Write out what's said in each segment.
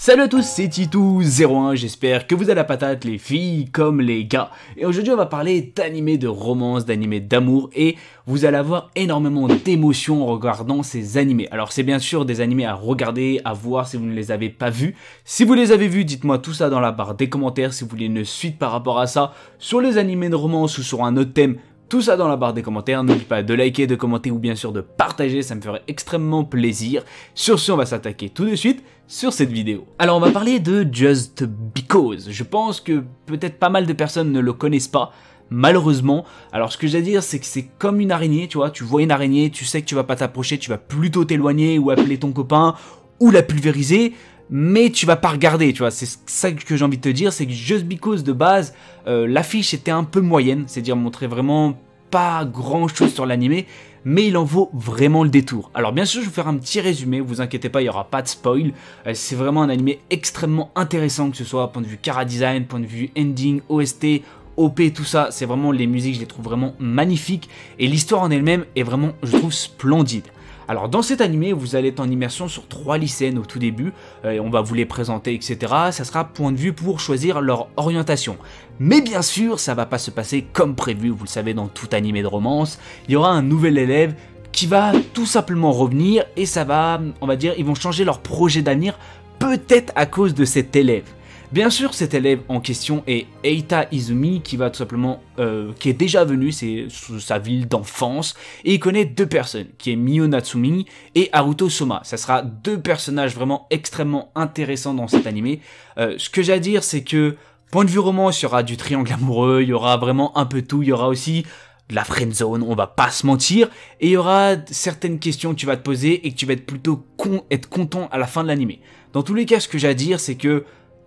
Salut à tous, c'est Titou01, j'espère que vous avez la patate les filles comme les gars. Et aujourd'hui on va parler d'animés de romance, d'animés d'amour et vous allez avoir énormément d'émotions en regardant ces animés. Alors c'est bien sûr des animés à regarder, à voir si vous ne les avez pas vus. Si vous les avez vus, dites-moi tout ça dans la barre des commentaires. Si vous voulez une suite par rapport à ça, sur les animés de romance ou sur un autre thème, tout ça dans la barre des commentaires, n'oubliez pas de liker, de commenter ou bien sûr de partager, ça me ferait extrêmement plaisir. Sur ce, on va s'attaquer tout de suite sur cette vidéo. Alors on va parler de Just Because. Je pense que peut-être pas mal de personnes ne le connaissent pas, malheureusement. Alors ce que j'ai à dire, c'est que c'est comme une araignée, tu vois, tu vois une araignée, tu sais que tu vas pas t'approcher, tu vas plutôt t'éloigner ou appeler ton copain ou la pulvériser. Mais tu vas pas regarder, tu vois, c'est ça que j'ai envie de te dire, c'est que Just Because de base, l'affiche était un peu moyenne, c'est-à-dire montrait vraiment pas grand chose sur l'animé, mais il en vaut vraiment le détour. Alors bien sûr, je vais vous faire un petit résumé, vous inquiétez pas, il n'y aura pas de spoil, c'est vraiment un animé extrêmement intéressant, que ce soit point de vue chara design, point de vue ending, OST, OP, tout ça, c'est vraiment, les musiques, je les trouve vraiment magnifiques, et l'histoire en elle-même est vraiment, je trouve, splendide. Alors dans cet animé, vous allez être en immersion sur 3 lycéennes au tout début, on va vous les présenter, etc. Ça sera point de vue pour choisir leur orientation. Mais bien sûr, ça va pas se passer comme prévu, vous le savez dans tout animé de romance, il y aura un nouvel élève qui va tout simplement revenir et ça va, on va dire, ils vont changer leur projet d'avenir, peut-être à cause de cet élève. Bien sûr, cet élève en question est Eita Izumi, qui va tout simplement, qui est déjà venu, c'est sa ville d'enfance, et il connaît deux personnes, qui est Mio Natsumi et Haruto Soma. Ça sera deux personnages vraiment extrêmement intéressants dans cet animé. Ce que j'ai à dire, c'est que, point de vue romance, il y aura du triangle amoureux, il y aura vraiment un peu tout, il y aura aussi de la friendzone, on va pas se mentir, et il y aura certaines questions que tu vas te poser et que tu vas être plutôt content à la fin de l'animé. Dans tous les cas, ce que j'ai à dire, c'est que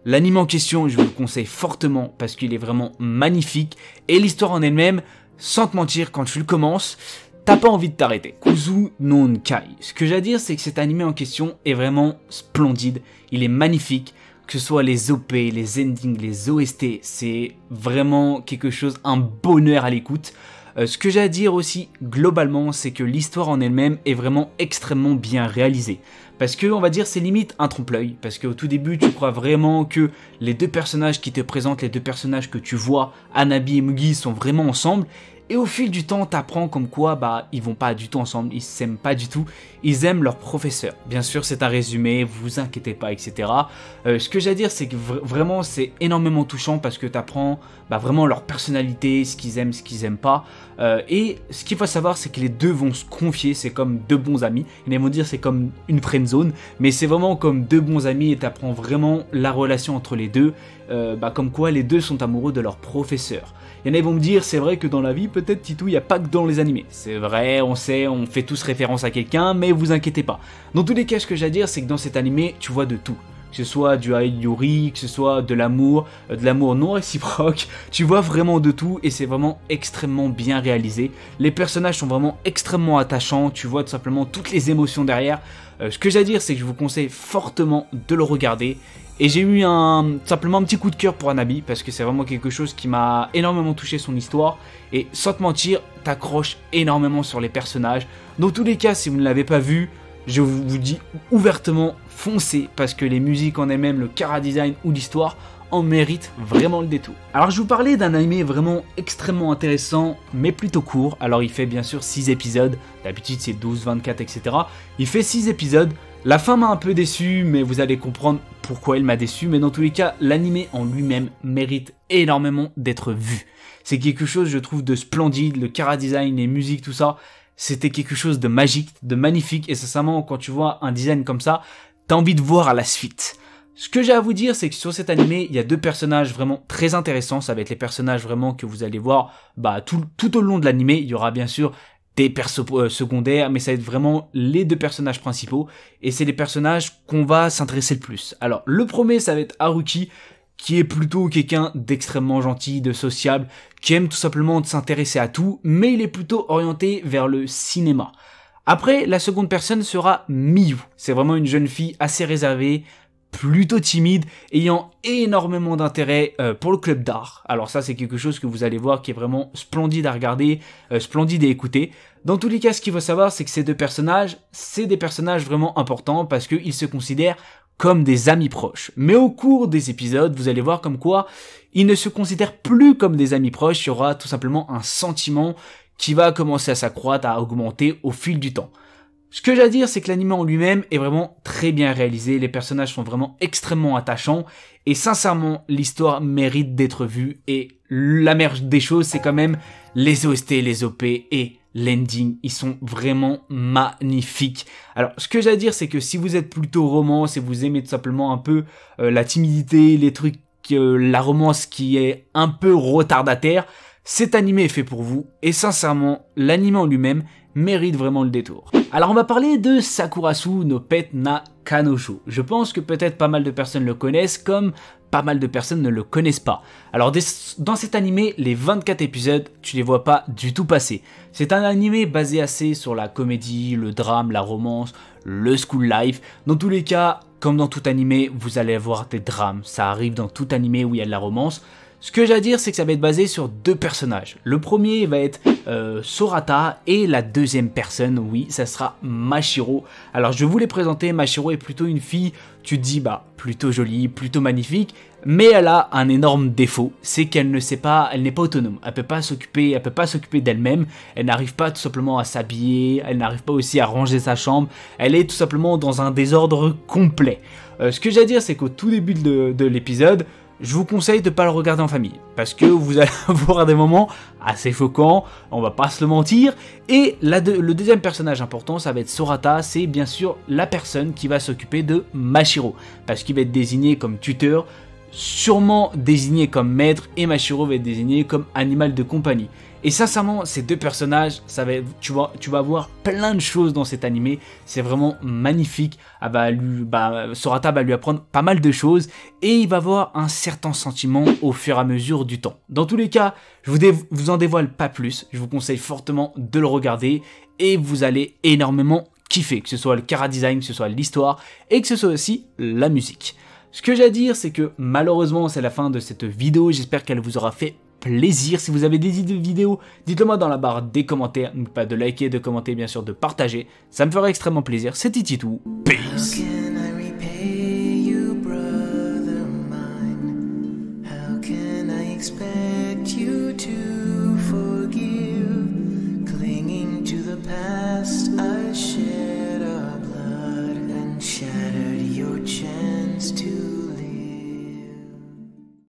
l'anime en question, je vous le conseille fortement parce qu'il est vraiment magnifique et l'histoire en elle-même, sans te mentir, quand tu le commences, t'as pas envie de t'arrêter. Kuzu no Kai. Ce que j'ai à dire, c'est que cet anime en question est vraiment splendide, il est magnifique, que ce soit les OP, les endings, les OST, c'est vraiment quelque chose, un bonheur à l'écoute. Ce que j'ai à dire aussi, globalement, c'est que l'histoire en elle-même est vraiment extrêmement bien réalisée. Parce que, on va dire, c'est limite un trompe-l'œil. Parce qu'au tout début, tu crois vraiment que les deux personnages qui te présentent, les deux personnages que tu vois, Hanabi et Mugi, sont vraiment ensemble. Et au fil du temps, t'apprends comme quoi, bah, ils vont pas du tout ensemble, ils s'aiment pas du tout, ils aiment leur professeur. Bien sûr, c'est un résumé, vous inquiétez pas, etc. Ce que j'ai à dire, c'est que vraiment, c'est énormément touchant parce que t'apprends, bah, vraiment leur personnalité, ce qu'ils aiment pas. Et ce qu'il faut savoir, c'est que les deux vont se confier, c'est comme deux bons amis. Ils vont dire c'est comme une friendzone, mais c'est vraiment comme deux bons amis et t'apprends vraiment la relation entre les deux, bah, comme quoi les deux sont amoureux de leur professeur. Il y en a qui vont me dire, c'est vrai que dans la vie, peut-être Titou, il n'y a pas que dans les animés. C'est vrai, on sait, on fait tous référence à quelqu'un, mais vous inquiétez pas. Dans tous les cas, ce que j'ai à dire, c'est que dans cet animé, tu vois de tout. Que ce soit du Yuri, que ce soit de l'amour non réciproque, tu vois vraiment de tout et c'est vraiment extrêmement bien réalisé. Les personnages sont vraiment extrêmement attachants, tu vois tout simplement toutes les émotions derrière. Ce que j'ai à dire, c'est que je vous conseille fortement de le regarder. Et j'ai eu simplement un petit coup de cœur pour Hanabi parce que c'est vraiment quelque chose qui m'a énormément touché son histoire. Et sans te mentir, t'accroches énormément sur les personnages. Dans tous les cas, si vous ne l'avez pas vu, je vous dis ouvertement, foncez parce que les musiques en elles-mêmes, le chara design ou l'histoire en méritent vraiment le détour. Alors je vous parlais d'un anime vraiment extrêmement intéressant mais plutôt court. Alors il fait bien sûr 6 épisodes, d'habitude c'est 12, 24, etc. Il fait 6 épisodes. La fin m'a un peu déçu, mais vous allez comprendre pourquoi il m'a déçu. Mais dans tous les cas, l'anime en lui-même mérite énormément d'être vu. C'est quelque chose, je trouve, de splendide. Le chara design, les musiques, tout ça, c'était quelque chose de magique, de magnifique. Et sincèrement, quand tu vois un design comme ça, t'as envie de voir à la suite. Ce que j'ai à vous dire, c'est que sur cet animé, il y a deux personnages vraiment très intéressants. Ça va être les personnages vraiment que vous allez voir bah, tout au long de l'animé. Il y aura bien sûr des persos secondaires, mais ça va être vraiment les deux personnages principaux, et c'est les personnages qu'on va s'intéresser le plus. Alors, le premier, ça va être Haruki, qui est plutôt quelqu'un d'extrêmement gentil, de sociable, qui aime tout simplement de s'intéresser à tout, mais il est plutôt orienté vers le cinéma. Après, la seconde personne sera Miyu. C'est vraiment une jeune fille assez réservée, plutôt timide, ayant énormément d'intérêt pour le club d'art. Alors ça, c'est quelque chose que vous allez voir qui est vraiment splendide à regarder, splendide à écouter. Dans tous les cas, ce qu'il faut savoir, c'est que ces deux personnages, c'est des personnages vraiment importants parce qu'ils se considèrent comme des amis proches. Mais au cours des épisodes, vous allez voir comme quoi ils ne se considèrent plus comme des amis proches, il y aura tout simplement un sentiment qui va commencer à s'accroître, à augmenter au fil du temps. Ce que j'ai à dire, c'est que l'anime en lui-même est vraiment très bien réalisé, les personnages sont vraiment extrêmement attachants, et sincèrement, l'histoire mérite d'être vue, et la meilleure des choses, c'est quand même les OST, les OP et l'ending, ils sont vraiment magnifiques. Alors, ce que j'ai à dire, c'est que si vous êtes plutôt romance et vous aimez tout simplement un peu la timidité, les trucs, la romance qui est un peu retardataire, cet animé est fait pour vous, et sincèrement, l'anime en lui-même mérite vraiment le détour. Alors on va parler de Sakurasu no Pet na Kanojo. Je pense que peut-être pas mal de personnes le connaissent, comme pas mal de personnes ne le connaissent pas. Alors dans cet animé, les 24 épisodes, tu les vois pas du tout passer. C'est un animé basé assez sur la comédie, le drame, la romance, le school life. Dans tous les cas, comme dans tout animé, vous allez avoir des drames. Ça arrive dans tout animé où il y a de la romance. Ce que j'ai à dire, c'est que ça va être basé sur deux personnages. Le premier va être Sorata et la deuxième personne, oui, ça sera Mashiro. Alors je vais vous les présenter. Mashiro est plutôt une fille, tu te dis, bah, plutôt jolie, plutôt magnifique, mais elle a un énorme défaut, c'est qu'elle ne sait pas, elle n'est pas autonome. Elle peut pas s'occuper d'elle-même. Elle n'arrive pas tout simplement à s'habiller, elle n'arrive pas aussi à ranger sa chambre. Elle est tout simplement dans un désordre complet. Ce que j'ai à dire, c'est qu'au tout début de l'épisode, je vous conseille de ne pas le regarder en famille, parce que vous allez avoir des moments assez choquants, on va pas se le mentir, et le deuxième personnage important, ça va être Sorata, c'est bien sûr la personne qui va s'occuper de Mashiro, parce qu'il va être désigné comme tuteur, sûrement désigné comme maître, et Mashiro va être désigné comme animal de compagnie. Et sincèrement, ces deux personnages, tu vas voir plein de choses dans cet animé. C'est vraiment magnifique. Sorata va lui apprendre pas mal de choses et il va avoir un certain sentiment au fur et à mesure du temps. Dans tous les cas, je vous en dévoile pas plus. Je vous conseille fortement de le regarder et vous allez énormément kiffer, que ce soit le chara-design, que ce soit l'histoire et que ce soit aussi la musique. Ce que j'ai à dire, c'est que malheureusement, c'est la fin de cette vidéo. J'espère qu'elle vous aura fait plaisir. Si vous avez des idées de vidéos, dites-le moi dans la barre des commentaires. N'oubliez pas de liker, de commenter, bien sûr, de partager. Ça me ferait extrêmement plaisir. C'était Titou. Peace.